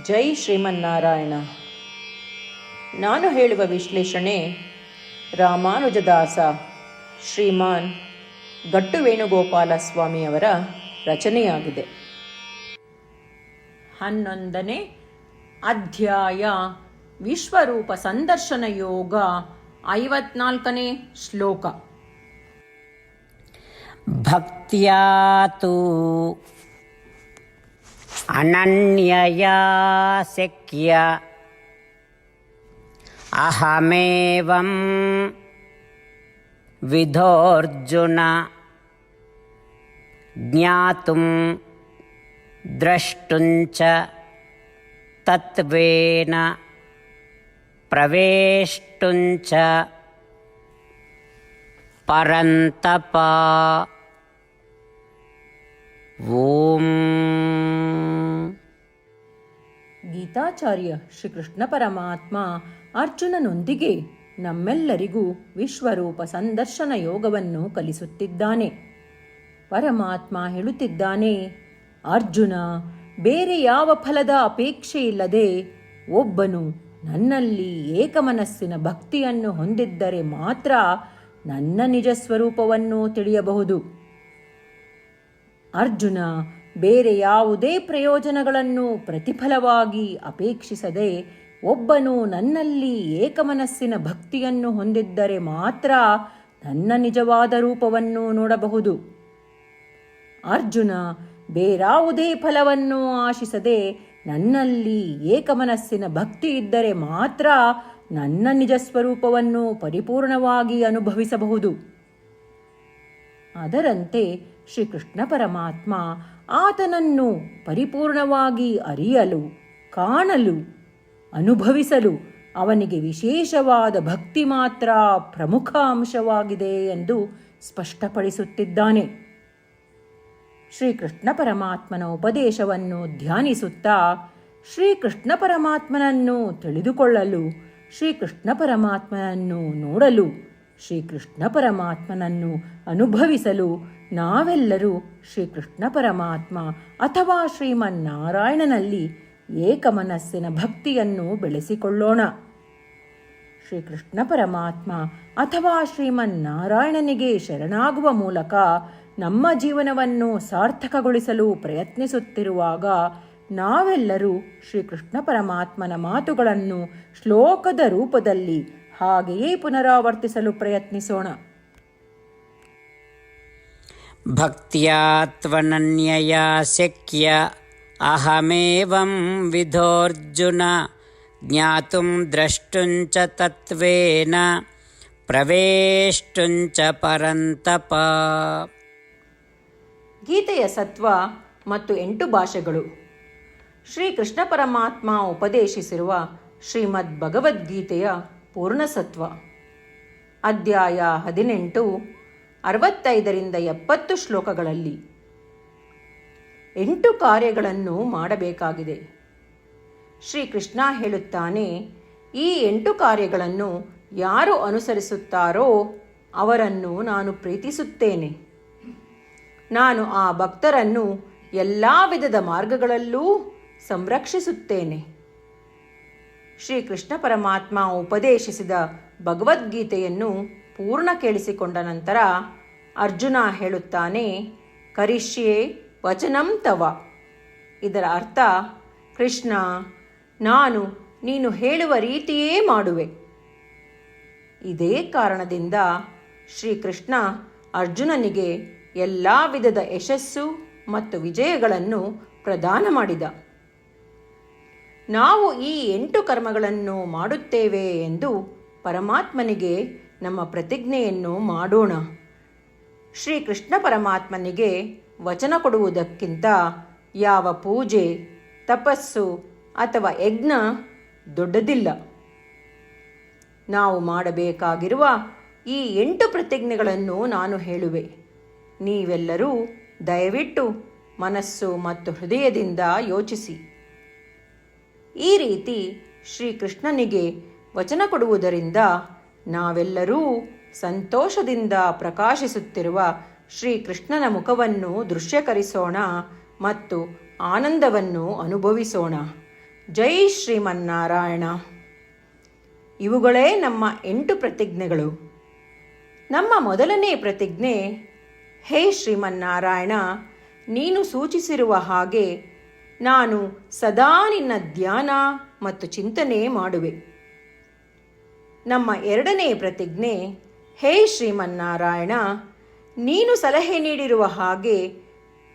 ಜೈ ಶ್ರೀಮನ್ನಾರಾಯಣ. ನಾನು ಹೇಳುವ ವಿಶ್ಲೇಷಣೆ ರಾಮಾನುಜದಾಸ ಶ್ರೀಮಾನ್ ಗಟ್ಟು ವೇಣುಗೋಪಾಲ ಸ್ವಾಮಿಯವರ ರಚನೆಯಾಗಿದೆ. 11ನೇ ಅಧ್ಯಾಯ ವಿಶ್ವರೂಪ ಸಂದರ್ಶನ ಯೋಗ, 54ನೇ ಶ್ಲೋಕ. ಭಕ್ತ್ಯಾತು ಅನನ್ಯಯಾ ಶಕ್ಯ ಅಹಮೇವಂ ವಿಧೋರ್ಜುನ ಜ್ಞಾತುಂ ದ್ರಷ್ಟುಂಚ ತತ್ವೇನ ಪ್ರವೇಷ್ಟುಂಚ ಪರಂತಪ. ಓಂ. ಗೀತಾಚಾರ್ಯ ಶ್ರೀಕೃಷ್ಣ ಪರಮಾತ್ಮ ಅರ್ಜುನನೊಂದಿಗೆ ನಮ್ಮೆಲ್ಲರಿಗೂ ವಿಶ್ವರೂಪ ಸಂದರ್ಶನ ಯೋಗವನ್ನು ಕಲಿಸುತ್ತಿದ್ದಾನೆ. ಪರಮಾತ್ಮ ಹೇಳುತ್ತಿದ್ದಾನೆ, ಅರ್ಜುನ, ಬೇರೆ ಯಾವ ಫಲದ ಅಪೇಕ್ಷೆ ಇಲ್ಲದೆ ಒಬ್ಬನು ನನ್ನಲ್ಲಿ ಏಕಮನಸ್ಸಿನ ಭಕ್ತಿಯನ್ನು ಹೊಂದಿದ್ದರೆ ಮಾತ್ರ ನನ್ನ ನಿಜ ಸ್ವರೂಪವನ್ನು ತಿಳಿಯಬಹುದು. ಅರ್ಜುನ ಬೇರೆ ಯಾವುದೇ ಪ್ರಯೋಜನಗಳನ್ನು ಪ್ರತಿಫಲವಾಗಿ ಅಪೇಕ್ಷಿಸದೆ ಒಬ್ಬನು ನನ್ನಲ್ಲಿ ಏಕಮನಸ್ಸಿನ ಭಕ್ತಿಯನ್ನು ಹೊಂದಿದ್ದರೆ ಮಾತ್ರ ನನ್ನ ನಿಜವಾದ ರೂಪವನ್ನು ನೋಡಬಹುದು. ಅರ್ಜುನ ಬೇರಾವುದೇ ಫಲವನ್ನು ಆಶಿಸದೆ ನನ್ನಲ್ಲಿ ಏಕಮನಸ್ಸಿನ ಭಕ್ತಿ ಇದ್ದರೆ ಮಾತ್ರ ನನ್ನ ನಿಜ ಸ್ವರೂಪವನ್ನು ಪರಿಪೂರ್ಣವಾಗಿ ಅನುಭವಿಸಬಹುದು. ಅದರಂತೆ ಶ್ರೀಕೃಷ್ಣ ಪರಮಾತ್ಮ ಆತನನ್ನು ಪರಿಪೂರ್ಣವಾಗಿ ಅರಿಯಲು, ಕಾಣಲು, ಅನುಭವಿಸಲು ಅವನಿಗೆ ವಿಶೇಷವಾದ ಭಕ್ತಿ ಮಾತ್ರ ಪ್ರಮುಖ ಅಂಶವಾಗಿದೆ ಎಂದು ಸ್ಪಷ್ಟಪಡಿಸುತ್ತಿದ್ದಾನೆ. ಶ್ರೀಕೃಷ್ಣ ಪರಮಾತ್ಮನ ಉಪದೇಶವನ್ನು ಧ್ಯಾನಿಸುತ್ತಾ ಶ್ರೀಕೃಷ್ಣ ಪರಮಾತ್ಮನನ್ನು ತಿಳಿದುಕೊಳ್ಳಲು, ಶ್ರೀಕೃಷ್ಣ ಪರಮಾತ್ಮನನ್ನು ನೋಡಲು, ಶ್ರೀಕೃಷ್ಣ ಪರಮಾತ್ಮನನ್ನು ಅನುಭವಿಸಲು ನಾವೆಲ್ಲರೂ ಶ್ರೀಕೃಷ್ಣ ಪರಮಾತ್ಮ ಅಥವಾ ಶ್ರೀಮನ್ನಾರಾಯಣನಲ್ಲಿ ಏಕಮನಸ್ಸಿನ ಭಕ್ತಿಯನ್ನು ಬೆಳೆಸಿಕೊಳ್ಳೋಣ. ಶ್ರೀಕೃಷ್ಣ ಪರಮಾತ್ಮ ಅಥವಾ ಶ್ರೀಮನ್ನಾರಾಯಣನಿಗೆ ಶರಣಾಗುವ ಮೂಲಕ ನಮ್ಮ ಜೀವನವನ್ನು ಸಾರ್ಥಕಗೊಳಿಸಲು ಪ್ರಯತ್ನಿಸುತ್ತಿರುವಾಗ ನಾವೆಲ್ಲರೂ ಶ್ರೀಕೃಷ್ಣ ಪರಮಾತ್ಮನ ಮಾತುಗಳನ್ನು ಶ್ಲೋಕದ ರೂಪದಲ್ಲಿ ಹಾಗೆಯೇ ಪುನರಾವರ್ತಿಸಲು ಪ್ರಯತ್ನಿಸೋಣ. ಭಕ್ತ್ಯಾ ತ್ವನನ್ಯಯಾ ಶಕ್ಯ ಅಹಮೇವಂ ವಿಧೋರ್ಜುನ ಜ್ಞಾತುಂ ದ್ರಷ್ಟುಂಚ ತತ್ವೇನ ಪ್ರವೇಷ್ಟುಂಚ ಪರಂತಪ. ಗೀತೆಯ ಸತ್ವ ಮತ್ತು 8 ಭಾಷೆಗಳು. ಶ್ರೀಕೃಷ್ಣ ಪರಮಾತ್ಮ ಉಪದೇಶಿಸಿರುವ ಶ್ರೀಮದ್ ಭಗವದ್ಗೀತೆಯ ಪೂರ್ಣಸತ್ವ. ಅಧ್ಯಾಯ 18, 65ರಿಂದ 70 ಶ್ಲೋಕಗಳಲ್ಲಿ 8 ಕಾರ್ಯಗಳನ್ನು ಮಾಡಬೇಕಾಗಿದೆ. ಶ್ರೀಕೃಷ್ಣ ಹೇಳುತ್ತಾನೆ, ಈ 8 ಕಾರ್ಯಗಳನ್ನು ಯಾರು ಅನುಸರಿಸುತ್ತಾರೋ ಅವರನ್ನು ನಾನು ಪ್ರೀತಿಸುತ್ತೇನೆ. ನಾನು ಆ ಭಕ್ತರನ್ನು ಎಲ್ಲ ವಿಧದ ಮಾರ್ಗಗಳಲ್ಲೂ ಸಂರಕ್ಷಿಸುತ್ತೇನೆ. ಶ್ರೀಕೃಷ್ಣ ಪರಮಾತ್ಮ ಉಪದೇಶಿಸಿದ ಭಗವದ್ಗೀತೆಯನ್ನು ಪೂರ್ಣ ಕೇಳಿಸಿಕೊಂಡ ನಂತರ ಅರ್ಜುನ ಹೇಳುತ್ತಾನೆ, ಕರಿಷ್ಯೆ ವಚನಂ ತವ. ಇದರ ಅರ್ಥ, ಕೃಷ್ಣ, ನಾನು ನೀನು ಹೇಳುವ ರೀತಿಯೇ ಮಾಡುವೆ. ಇದೇ ಕಾರಣದಿಂದ ಶ್ರೀಕೃಷ್ಣ ಅರ್ಜುನನಿಗೆ ಎಲ್ಲ ವಿಧದ ಯಶಸ್ಸು ಮತ್ತು ವಿಜಯಗಳನ್ನು ಪ್ರದಾನ ಮಾಡಿದ. ನಾವು ಈ 8 ಕರ್ಮಗಳನ್ನು ಮಾಡುತ್ತೇವೆ ಎಂದು ಪರಮಾತ್ಮನಿಗೆ ನಮ್ಮ ಪ್ರತಿಜ್ಞೆಯನ್ನು ಮಾಡೋಣ. ಶ್ರೀಕೃಷ್ಣ ಪರಮಾತ್ಮನಿಗೆ ವಚನ ಕೊಡುವುದಕ್ಕಿಂತ ಯಾವ ಪೂಜೆ, ತಪಸ್ಸು ಅಥವಾ ಯಜ್ಞ ದೊಡ್ಡದಿಲ್ಲ. ನಾವು ಮಾಡಬೇಕಾಗಿರುವ ಈ 8 ಪ್ರತಿಜ್ಞೆಗಳನ್ನು ನಾನು ಹೇಳುವೆ. ನೀವೆಲ್ಲರೂ ದಯವಿಟ್ಟು ಮನಸ್ಸು ಮತ್ತು ಹೃದಯದಿಂದ ಯೋಚಿಸಿ. ಈ ರೀತಿ ಶ್ರೀಕೃಷ್ಣನಿಗೆ ವಚನ ಕೊಡುವುದರಿಂದ ನಾವೆಲ್ಲರೂ ಸಂತೋಷದಿಂದ ಪ್ರಕಾಶಿಸುತ್ತಿರುವ ಶ್ರೀಕೃಷ್ಣನ ಮುಖವನ್ನು ದೃಶ್ಯಕರಿಸೋಣ ಮತ್ತು ಆನಂದವನ್ನು ಅನುಭವಿಸೋಣ. ಜೈ ಶ್ರೀಮನ್ನಾರಾಯಣ. ಇವುಗಳೇ ನಮ್ಮ 8 ಪ್ರತಿಜ್ಞೆಗಳು. ನಮ್ಮ ಮೊದಲನೇ ಪ್ರತಿಜ್ಞೆ, ಹೇ ಶ್ರೀಮನ್ನಾರಾಯಣ, ನೀನು ಸೂಚಿಸಿರುವ ಹಾಗೆ ನಾನು ಸದಾ ನಿನ್ನ ಧ್ಯಾನ ಮತ್ತು ಚಿಂತನೆ ಮಾಡುವೆ. ನಮ್ಮ ಎರಡನೇ ಪ್ರತಿಜ್ಞೆ, ಹೇ ಶ್ರೀಮನ್ನಾರಾಯಣ, ನೀನು ಸಲಹೆ ನೀಡಿರುವ ಹಾಗೆ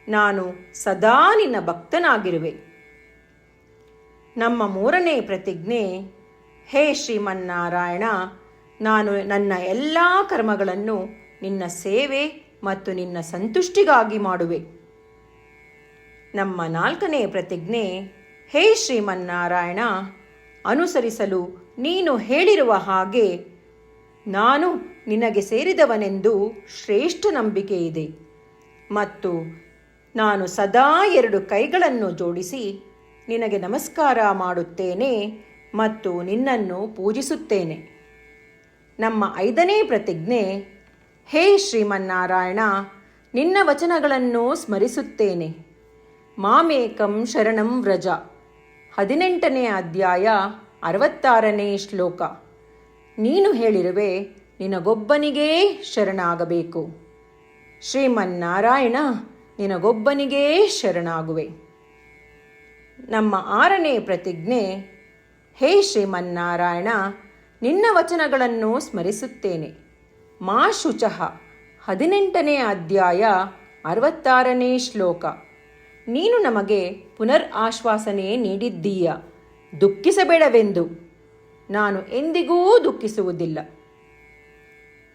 ನಾನು ಸದಾ ನಿನ್ನ ಭಕ್ತನಾಗಿರುವೆ. ನಮ್ಮ ಮೂರನೇ ಪ್ರತಿಜ್ಞೆ, ಹೇ ಶ್ರೀಮನ್ನಾರಾಯಣ, ನಾನು ನನ್ನ ಎಲ್ಲ ಕರ್ಮಗಳನ್ನು ನಿನ್ನ ಸೇವೆ ಮತ್ತು ನಿನ್ನ ಸಂತುಷ್ಟಿಗಾಗಿ ಮಾಡುವೆ. ನಮ್ಮ ನಾಲ್ಕನೇ ಪ್ರತಿಜ್ಞೆ, ಹೇ ಶ್ರೀಮನ್ನಾರಾಯಣ, ಅನುಸರಿಸಲು ನೀನು ಹೇಳಿರುವ ಹಾಗೆ ನಾನು ನಿನಗೆ ಸೇರಿದವನೆಂದು ಶ್ರೇಷ್ಠ ನಂಬಿಕೆ ಇದೆ ಮತ್ತು ನಾನು ಸದಾ 2 ಕೈಗಳನ್ನು ಜೋಡಿಸಿ ನಿನಗೆ ನಮಸ್ಕಾರ ಮಾಡುತ್ತೇನೆ ಮತ್ತು ನಿನ್ನನ್ನು ಪೂಜಿಸುತ್ತೇನೆ. ನಮ್ಮ 5ನೇ ಪ್ರತಿಜ್ಞೆ, ಹೇ ಶ್ರೀಮನ್ನಾರಾಯಣ, ನಿನ್ನ ವಚನಗಳನ್ನು ಸ್ಮರಿಸುತ್ತೇನೆ. ಮಾಮೇಕಂ ಶರಣಂ ವ್ರಜ, 18ನೇ ಅಧ್ಯಾಯ 66ನೇ ಶ್ಲೋಕ. ನೀನು ಹೇಳಿರುವೆ, ನಿನಗೊಬ್ಬನಿಗೇ ಶರಣಾಗಬೇಕು. ಶ್ರೀಮನ್ನಾರಾಯಣ, ನಿನಗೊಬ್ಬನಿಗೇ ಶರಣಾಗುವೆ. ನಮ್ಮ 6ನೇ ಪ್ರತಿಜ್ಞೆ, ಹೇ ಶ್ರೀಮನ್ನಾರಾಯಣ, ನಿನ್ನ ವಚನಗಳನ್ನು ಸ್ಮರಿಸುತ್ತೇನೆ. ಮಾ ಶುಚಃ, 18ನೇ ಅಧ್ಯಾಯ 66ನೇ ಶ್ಲೋಕ. ನೀನು ನಮಗೆ ಪುನರ್ ಆಶ್ವಾಸನೆ ನೀಡಿದ್ದೀಯ, ದುಃಖಿಸಬೇಡವೆಂದು. ನಾನು ಎಂದಿಗೂ ದುಃಖಿಸುವುದಿಲ್ಲ.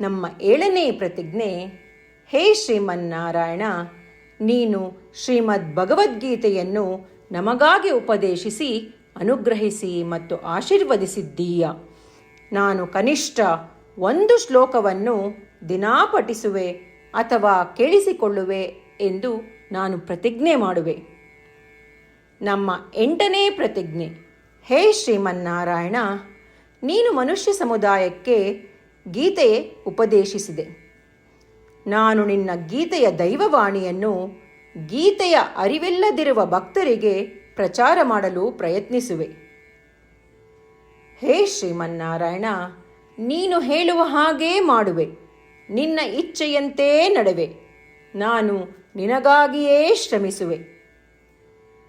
ನಮ್ಮ 7ನೇ ಪ್ರತಿಜ್ಞೆ, ಹೇ ಶ್ರೀಮನ್ನಾರಾಯಣ, ನೀನು ಶ್ರೀಮದ್ ಭಗವದ್ಗೀತೆಯನ್ನು ನಮಗಾಗಿ ಉಪದೇಶಿಸಿ ಅನುಗ್ರಹಿಸಿ ಮತ್ತು ಆಶೀರ್ವದಿಸಿದ್ದೀಯ. ನಾನು ಕನಿಷ್ಠ 1 ಶ್ಲೋಕವನ್ನು ದಿನಾ ಪಠಿಸುವೆ ಅಥವಾ ಕೇಳಿಸಿಕೊಳ್ಳುವೆ ಎಂದು ನಾನು ಪ್ರತಿಜ್ಞೆ ಮಾಡುವೆ. ನಮ್ಮ 8ನೇ ಪ್ರತಿಜ್ಞೆ, ಹೇ ಶ್ರೀಮನ್ನಾರಾಯಣ, ನೀನು ಮನುಷ್ಯ ಸಮುದಾಯಕ್ಕೆ ಗೀತೆ ಉಪದೇಶಿಸಿದೆ. ನಾನು ನಿನ್ನ ಗೀತೆಯ ದೈವವಾಣಿಯನ್ನು ಗೀತೆಯ ಅರಿವಿಲ್ಲದಿರುವ ಭಕ್ತರಿಗೆ ಪ್ರಚಾರ ಮಾಡಲು ಪ್ರಯತ್ನಿಸುವೆ. ಹೇ ಶ್ರೀಮನ್ನಾರಾಯಣ, ನೀನು ಹೇಳುವ ಹಾಗೇ ಮಾಡುವೆ. ನಿನ್ನ ಇಚ್ಛೆಯಂತೆ ನಡೆವೆ. ನಾನು ನಿನಗಾಗಿಯೇ ಶ್ರಮಿಸುವೆ.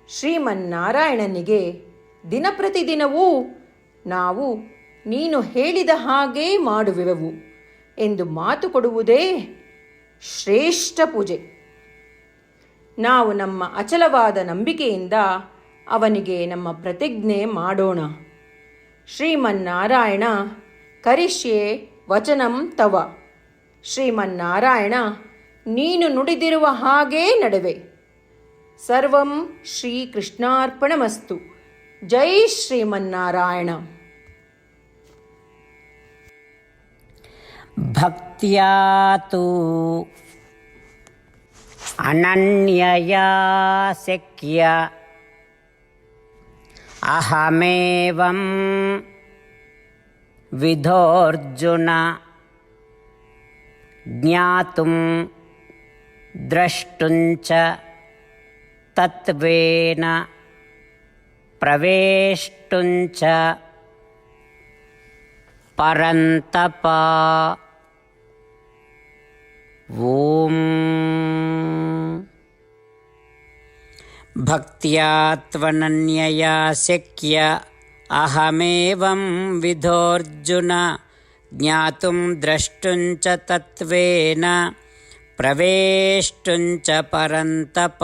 ಶ್ರೀಮನ್ನಾರಾಯಣನಿಗೆ ದಿನಪ್ರತಿದಿನವೂ ನಾವು ನೀನು ಹೇಳಿದ ಹಾಗೇ ಮಾಡುವೆವು ಎಂದು ಮಾತು ಕೊಡುವುದೇ ಶ್ರೇಷ್ಠ ಪೂಜೆ. ನಾವು ನಮ್ಮ ಅಚಲವಾದ ನಂಬಿಕೆಯಿಂದ ಅವನಿಗೆ ನಮ್ಮ ಪ್ರತಿಜ್ಞೆ ಮಾಡೋಣ. ಶ್ರೀಮನ್ನಾರಾಯಣ, ಕರಿಷ್ಯೆ ವಚನಂ ತವ. ಶ್ರೀಮನ್ನಾರಾಯಣ, ನೀನು ನುಡಿದಿರುವ ಹಾಗೇ ನಡೆವೆ. ಸರ್ವಂ ಶ್ರೀಕೃಷ್ಣಾರ್ಪಣಮಸ್ತು. ಜೈ ಶ್ರೀಮನ್ನಾರಾಯಣ. ಭಕ್ತ್ಯಾ ತು ಅನನ್ಯಯಾ ಶಕ್ಯ ಅಹಮೇವಂ ವಿಧೋರ್ಜುನ ಜ್ಞಾತುಂ ದ್ರಷ್ಟುಂಚ ತತ್ವೇನ ಪ್ರವೇಷ್ಟುಂಚ ಪರಂತಪ. ಓಂ ಭಕ್ತ್ಯಾ ತ್ವನನ್ಯಯಾ ಶಕ್ಯ ಅಹಮೇವಂ ವಿಧೋರ್ಜುನ ಜ್ಞಾತುಂ ದ್ರಷ್ಟುಂಚ ತತ್ವೇನ ಪ್ರವೇಷ್ಟುಂಚ ಪರಂತಪ.